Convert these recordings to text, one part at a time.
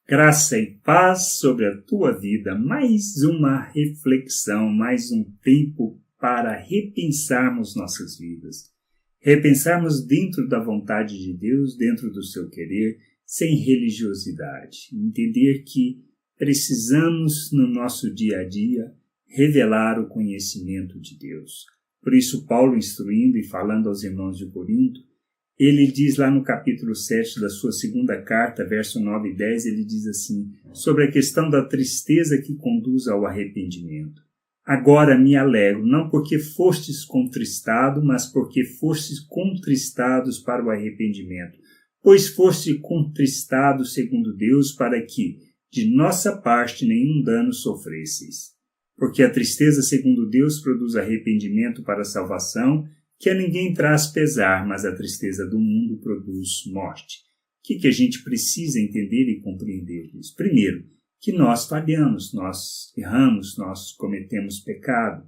Graça e paz sobre a tua vida. Mais uma reflexão, mais um tempo para repensarmos nossas vidas. Repensarmos dentro da vontade de Deus, dentro do seu querer, sem religiosidade. Entender que precisamos, no nosso dia a dia, revelar o conhecimento de Deus. Por isso, Paulo, instruindo e falando aos irmãos de Corinto, ele diz lá no capítulo 7 da sua segunda carta, verso 9 e 10, ele diz assim, sobre a questão da tristeza que conduz ao arrependimento. Agora me alegro, não porque fostes contristado, mas porque fostes contristados para o arrependimento. Pois foste contristado segundo Deus, para que, de nossa parte, nenhum dano sofresseis. Porque a tristeza segundo Deus produz arrependimento para a salvação, que a ninguém traz pesar, mas a tristeza do mundo produz morte. O que a gente precisa entender e compreender disso? Primeiro, que nós falhamos, nós erramos, nós cometemos pecado.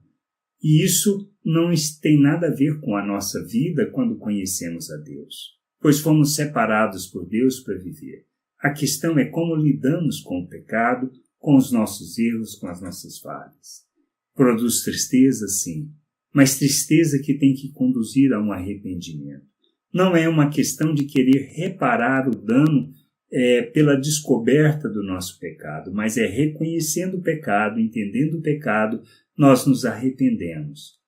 E isso não tem nada a ver com a nossa vida quando conhecemos a Deus, pois fomos separados por Deus para viver. A questão é como lidamos com o pecado, com os nossos erros, com as nossas falhas. Produz tristeza, sim, mas tristeza que tem que conduzir a um arrependimento. Não é uma questão de querer reparar o dano pela descoberta do nosso pecado, mas é reconhecendo o pecado, entendendo o pecado, nós nos arrependemos.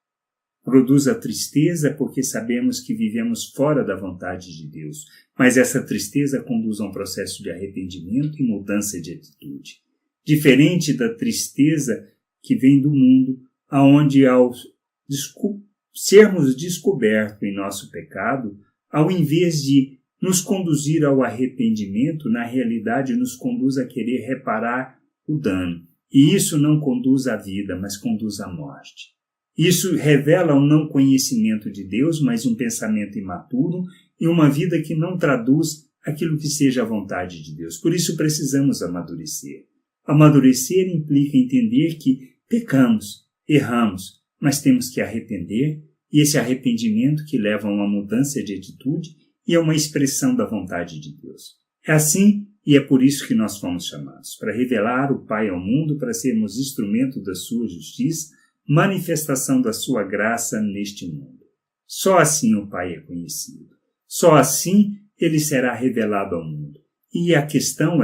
Produz a tristeza porque sabemos que vivemos fora da vontade de Deus, mas essa tristeza conduz a um processo de arrependimento e mudança de atitude. Diferente da tristeza que vem do mundo, aonde ao sermos descobertos em nosso pecado, ao invés de nos conduzir ao arrependimento, na realidade nos conduz a querer reparar o dano. E isso não conduz à vida, mas conduz à morte. Isso revela um não conhecimento de Deus, mas um pensamento imaturo e uma vida que não traduz aquilo que seja a vontade de Deus. Por isso precisamos amadurecer. Amadurecer implica entender que pecamos, erramos, mas temos que arrepender, e esse arrependimento que leva a uma mudança de atitude e a uma expressão da vontade de Deus. É assim e é por isso que nós fomos chamados, para revelar o Pai ao mundo, para sermos instrumento da sua justiça, manifestação da sua graça neste mundo. Só assim o Pai é conhecido. Só assim ele será revelado ao mundo. E a questão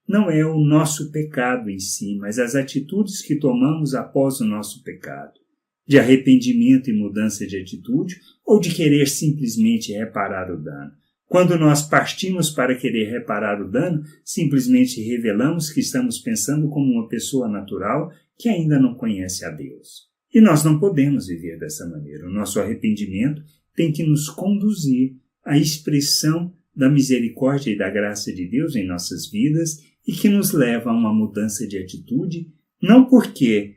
não é o nosso pecado em si, mas as atitudes que tomamos após o nosso pecado. De arrependimento e mudança de atitude, ou de querer simplesmente reparar o dano. Quando nós partimos para querer reparar o dano, simplesmente revelamos que estamos pensando como uma pessoa natural que ainda não conhece a Deus. E nós não podemos viver dessa maneira. O nosso arrependimento tem que nos conduzir à expressão da misericórdia e da graça de Deus em nossas vidas e que nos leva a uma mudança de atitude, não porque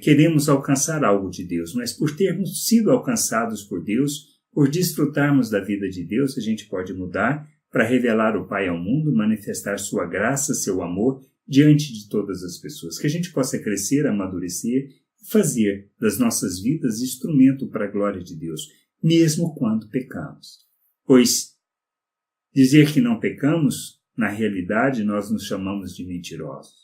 queremos alcançar algo de Deus, mas por termos sido alcançados por Deus, por desfrutarmos da vida de Deus, a gente pode mudar para revelar o Pai ao mundo, manifestar sua graça, seu amor diante de todas as pessoas. Que a gente possa crescer, amadurecer e fazer das nossas vidas instrumento para a glória de Deus, mesmo quando pecamos. Pois dizer que não pecamos, na realidade, nós nos chamamos de mentirosos.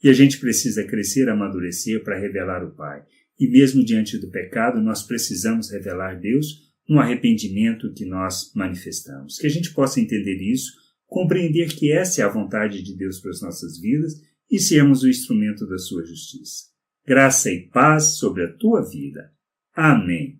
E a gente precisa crescer, amadurecer para revelar o Pai. E mesmo diante do pecado, nós precisamos revelar Deus no arrependimento que nós manifestamos. Que a gente possa entender isso, compreender que essa é a vontade de Deus para as nossas vidas e sermos o instrumento da sua justiça. Graça e paz sobre a tua vida. Amém.